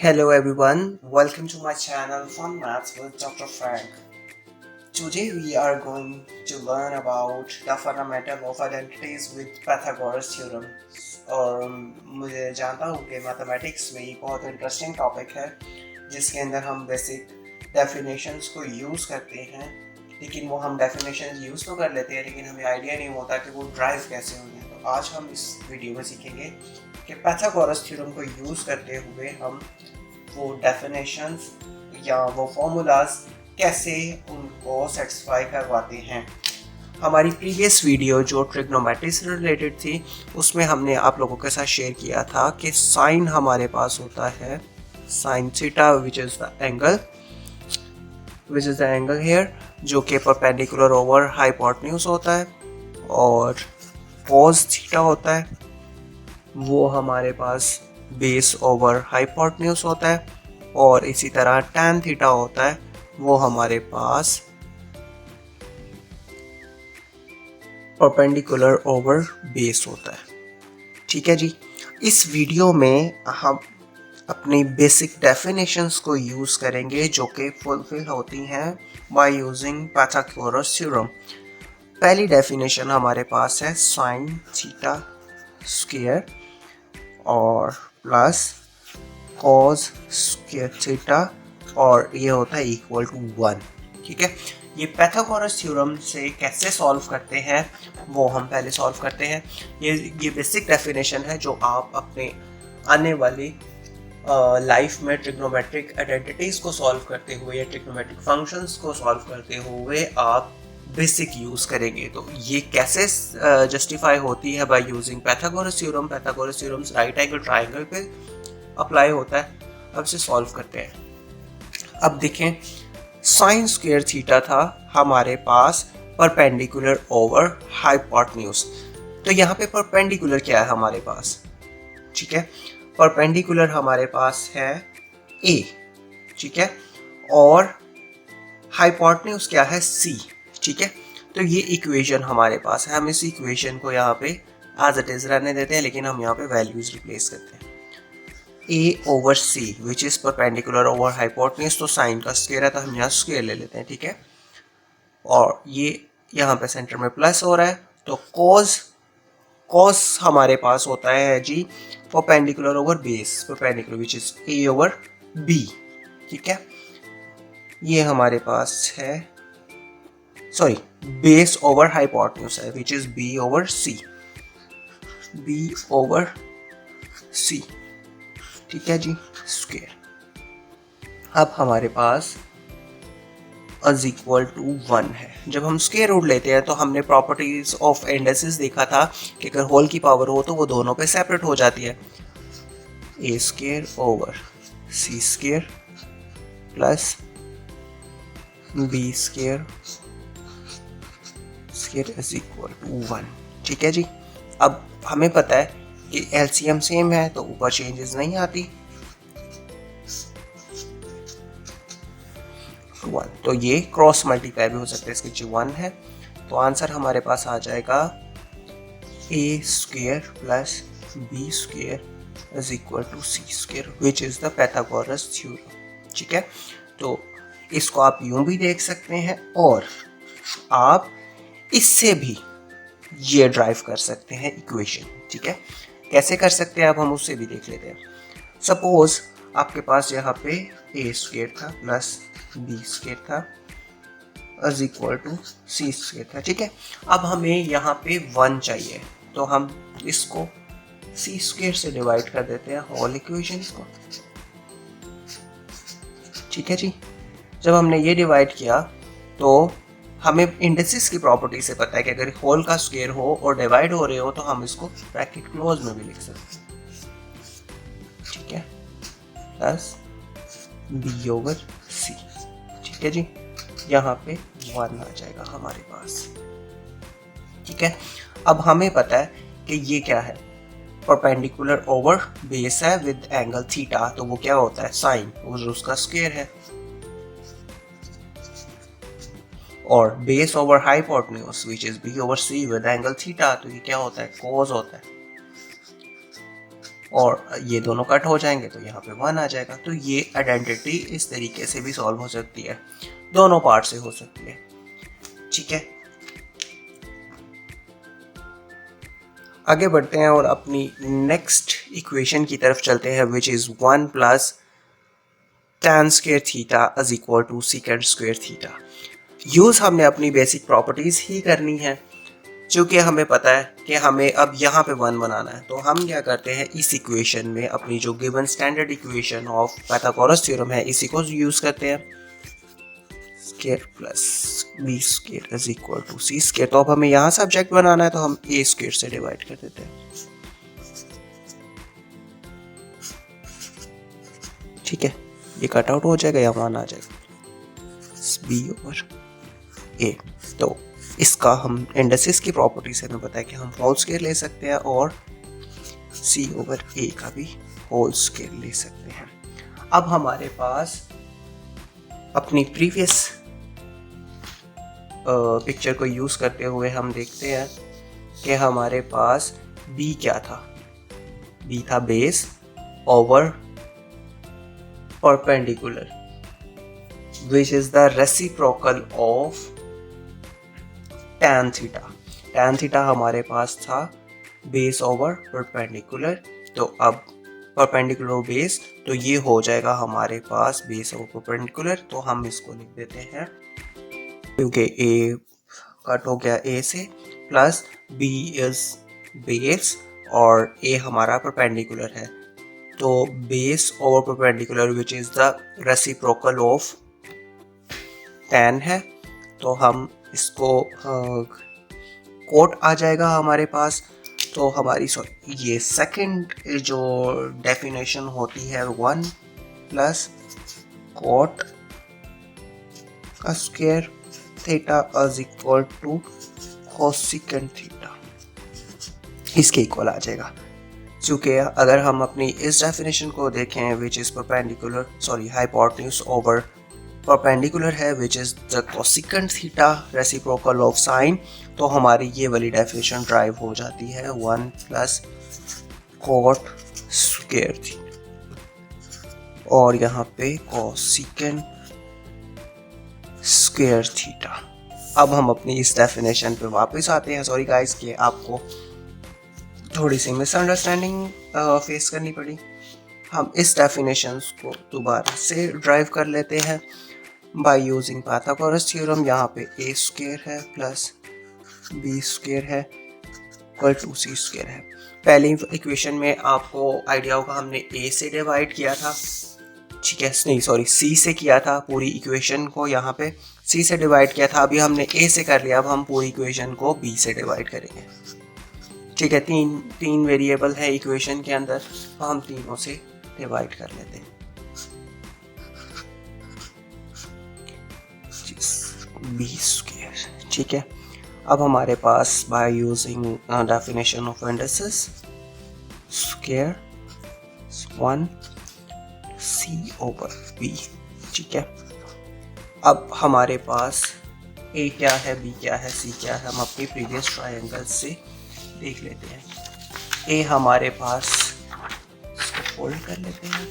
Hello everyone, welcome to my channel Fun Maths with Dr. Frank. Today we are going to learn about the fundamental of identities with Pythagoras theorem. और मुझे जानता हूँ कि mathematics में ये बहुत interesting topic है जिसके अंदर हम बेसिक डेफिनेशंस को यूज़ करते हैं, लेकिन वो हम डेफिनेशंस यूज़ तो कर लेते हैं लेकिन हमें आइडिया नहीं होता कि वो ड्राइव कैसे होंगे। तो आज हम इस वीडियो में सीखेंगे कि पाइथागोरस थ्योरम को यूज़ करते हुए हम वो डेफिनेशंस या वो फॉर्मूलाज कैसे उनको सेटिस्फाई करवाते हैं। हमारी प्रीवियस वीडियो जो ट्रिग्नोमेट्री से रिलेटेड थी उसमें हमने आप लोगों के साथ शेयर किया था कि साइन हमारे पास होता है sine theta which is the angle hair जो कि परपेंडिकुलर ओवर हाइपोटेन्यूज होता है, और कॉस थीटा होता है वो हमारे पास बेस ओवर हाइपोटेन्यूज होता है, और इसी तरह tan थीटा होता है वो हमारे पास परपेंडिकुलर ओवर बेस होता है। ठीक है जी। इस वीडियो में हम अपनी बेसिक डेफिनेशंस को यूज़ करेंगे जो कि फुलफिल होती हैं बाय यूजिंग पाइथागोरस थ्योरम। पहली डेफिनेशन हमारे पास है साइन थीटा स्क्वायर और प्लस कॉस स्क्वायर थीटा, और ये होता है इक्वल टू 1। ठीक है, ये पाइथागोरस थ्योरम से कैसे सॉल्व करते हैं वो हम पहले सॉल्व करते हैं। ये बेसिक डेफिनेशन है जो आप अपने आने वाली लाइफ में ट्रिग्नोमेट्रिक आइडेंटिटीज को सॉल्व करते हुए या ट्रिग्नोमेट्रिक फंक्शंस को सॉल्व करते हुए आप बेसिक यूज करेंगे। तो ये कैसे जस्टिफाई होती है by using Pythagoras theorem. Pythagoras theorem right angle triangle पे अप्लाई होता है। अब इसे सॉल्व करते हैं। अब देखें, साइन स्क्वायर थीटा था हमारे पास परपेंडिकुलर ओवर हाइपोटेन्यूज। तो यहाँ पे परपेंडिकुलर क्या है हमारे पास? ठीक है, परपेंडिकुलर हमारे पास है ए। ठीक है, और हाइपोटेन्यूज क्या है? सी। ठीक है, तो ये इक्वेशन हमारे पास है। हम इस इक्वेशन को यहाँ पे एज इट इज रहने देते हैं, लेकिन हम यहाँ पे वैल्यूज रिप्लेस करते हैं। A over c which is perpendicular over hypotenuse, तो साइन का स्क्वायर है तो हम यहाँ स्क्वायर ले लेते हैं। ठीक है, और ये यहाँ पे सेंटर में प्लस हो रहा है, तो कॉस हमारे पास होता है जी perpendicular over base, perpendicular which is a over b. ठीक है, ये हमारे पास है सॉरी बेस ओवर हाइपोटेन्यूज है which is b over c, b over c. ठीक है जी, स्क्वायर। अब हमारे पास इज इक्वल टू 1 है। जब हम स्क्वायर रूट लेते हैं तो हमने प्रॉपर्टीज ऑफ इंडेक्सेस देखा था कि अगर होल की पावर हो तो वो दोनों पे सेपरेट हो जाती है। A square over c square plus B square square is equal to 1। ठीक है जी। अब हमें पता है कि एलसीएम सेम है तो ऊपर चेंजेस नहीं आती। 1, तो ये क्रॉस मल्टीप्लाई भी हो सकता है, इसकी जो 1 है। तो आंसर हमारे पास आ जाएगा a square plus B square is equal to C square which is the Pythagoras theorem. ठीक है, तो इसको आप यूं भी देख सकते हैं और आप इससे भी ये ड्राइव कर सकते हैं इक्वेशन। ठीक है, कैसे कर सकते हैं अब हम उससे भी देख लेते हैं। सपोज आपके पास यहाँ पे ए स्क्वायर था प्लस बी स्क्वायर था is equal to C square था। ठीक है, अब हमें यहाँ पे 1 चाहिए तो हम इसको सी स्क्वायर से डिवाइड कर देते हैं होल इक्वेशन को। ठीक है जी, जब हमने ये डिवाइड किया तो हमें इंडेक्सेस की प्रॉपर्टी से पता है कि अगर होल का स्क्वायर हो और डिवाइड हो रहे हो तो हम इसको ब्रैकेट क्लोज में भी लिख सकते हैं। ठीक है, प्लस बी ओवर सी। ठीक है जी, यहाँ पे 1 आ जाएगा हमारे पास। ठीक है, अब हमें पता है कि ये क्या है, परपेंडिकुलर ओवर बेस है विद एंगल थीटा, तो वो क्या होता है? साइन, उसका स्क्वायर है। और base over hypotenuse which is b over c with angle theta, तो ये क्या होता है? कॉस होता है। और ये दोनों कट हो जाएंगे तो यहाँ पे 1 आ जाएगा। तो ये आइडेंटिटी इस तरीके से भी सॉल्व हो सकती है, दोनों पार्ट से हो सकती है। ठीक है, आगे बढ़ते हैं और अपनी नेक्स्ट इक्वेशन की तरफ चलते हैं, which is 1 plus tan square theta is equal to second square theta. Use हमने अपनी बेसिक प्रॉपर्टीज़ ही करनी है, चूँकि हमें पता है कि हमें अब यहाँ पे 1 बनाना है। तो हम क्या करते हैं, इस इक्वेशन में अपनी जो given standard equation of Pythagoras theorem है इसी को यूज़ करते हैं, square plus B square is equal to C square. तो अब हमें यहाँ सब्जेक्ट बनाना है तो हम ए स्क्वायर से डिवाइड कर देते हैं। ठीक है, ये कट आउट हो जाएगा, यहाँ 1 आ जाएगा, बी ओवर ए। तो इसका हम इंडसेस की प्रॉपर्टी से हमें पता है कि हम होल स्क्वायर ले सकते हैं और सी ओवर ए का भी होल स्क्वायर ले सकते हैं। अब हमारे पास अपनी प्रीवियस पिक्चर को यूज़ करते हुए हम देखते हैं कि हमारे पास b क्या था, b था base over perpendicular which is the reciprocal of tan theta. tan theta हमारे पास था बेस ओवर परपेंडिकुलर, तो अब परपेंडिकुलर बेस, तो ये हो जाएगा हमारे पास बेस ओवर परपेंडिकुलर। तो हम इसको लिख देते हैं, क्योंकि a कट हो गया a से, प्लस b इज बेस और a हमारा परपेंडिकुलर है, तो base over perpendicular which is the reciprocal of tan है। तो हम इसको कोट आ जाएगा हमारे पास। तो हमारी ये सेकंड जो डेफिनेशन होती है 1 प्लस कोट का square theta is equal to cosecant theta, इसके इक्वल आ जाएगा। क्योंकि अगर हम अपनी इस डेफिनेशन को देखें which is perpendicular hypotenuse over perpendicular है which is the cosecant theta reciprocal of sine, तो हमारी ये वाली डेफिनेशन ड्राइव हो जाती है 1 प्लस कोट स्क्वायर थीटा और यहाँ पे कोसेकेंट स्क्वायर थीटा। अब हम अपनी इस डेफिनेशन पे वापस आते हैं। सॉरी गाइस कि आपको थोड़ी सी मिसअंडरस्टैंडिंग फेस करनी पड़ी। हम इस डेफिनेशंस को दोबारा से ड्राइव कर लेते हैं बाय यूजिंग पाइथागोरस थ्योरम। यहाँ पे ए स्क्वायर है प्लस बी स्क्वायर है इक्वल टू सी स्क्वायर है। पहली इक्वेशन में आपको आइडिया होगा हमने ए से डिवाइड किया था, ठीक है, नहीं सॉरी सी से किया था, पूरी इक्वेशन को यहाँ पे सी से डिवाइड किया था। अभी हमने ए से कर लिया, अब हम पूरी इक्वेशन को बी से डिवाइड करेंगे। ठीक है, तीन वेरिएबल है इक्वेशन के अंदर, तो हम तीनों से डिवाइड कर लेते हैं। बी स्क्वायर, ठीक है। अब हमारे पास by using definition of indices square 1 c over b, ठीक है। अब हमारे पास ए क्या है, बी क्या है, सी क्या है, हम अपनी प्रीवियस ट्रायंगल से देख लेते हैं। ए हमारे पास, इसको फोल्ड कर लेते हैं,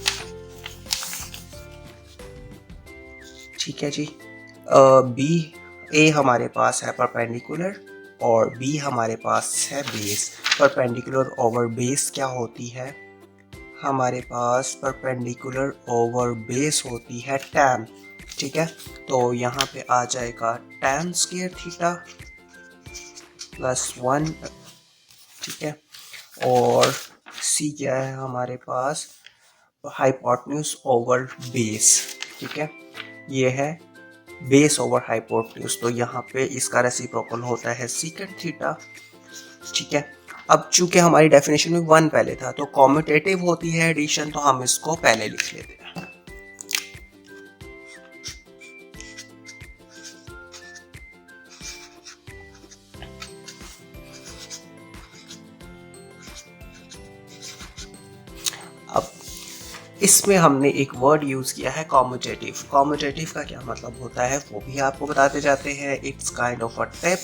ठीक है जी। बी ए हमारे पास है परपेंडिकुलर और बी हमारे पास है बेस। परपेंडिकुलर ओवर बेस क्या होती है, हमारे पास परपेंडिकुलर ओवर बेस होती है tan, ठीक है। तो यहाँ पे आ जाएगा tan स्क्वायर थीटा प्लस 1, ठीक है। और सी क्या है हमारे पास, हाइपोटेन्यूज ओवर बेस, ठीक है, ये है बेस ओवर हाइपोटेन्यूज। तो यहाँ पे इसका रेसिप्रोकल होता है सेकंड थीटा, ठीक है। अब चूंकि हमारी डेफिनेशन में 1 पहले था तो कॉम्यूटेटिव होती है एडिशन, तो हम इसको पहले लिख लेते हैं। अब इसमें हमने एक वर्ड यूज किया है कॉम्यूटेटिव। कॉम्यूटेटिव का क्या मतलब होता है वो भी आपको बताते जाते हैं। It's kind of a tip.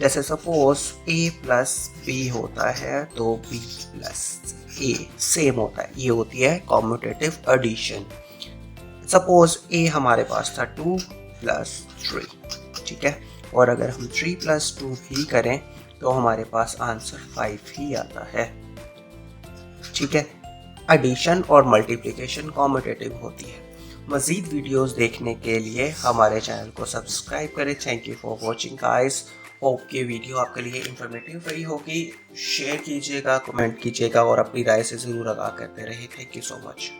जैसे सपोज a प्लस बी होता है तो b प्लस, ए सेम होता है, ये होती है कॉम्यूटेटिव एडिशन। सपोज ए हमारे पास था 2 + 3, ठीक है, और अगर हम 3 + 2 भी करें तो हमारे पास आंसर 5 ही आता है, ठीक है। एडिशन और मल्टीप्लिकेशन कॉम्यूटेटिव होती है। मज़ीद वीडियोस देखने के लिए हमारे चैनल को सब्सक्राइब करें। Thank you for watching guys. Hope कि वीडियो आपके लिए इंफॉर्मेटिव रही होगी। शेयर कीजिएगा, कमेंट कीजिएगा और अपनी राय से ज़रूर आगाह करते रहिए। Thank you so much.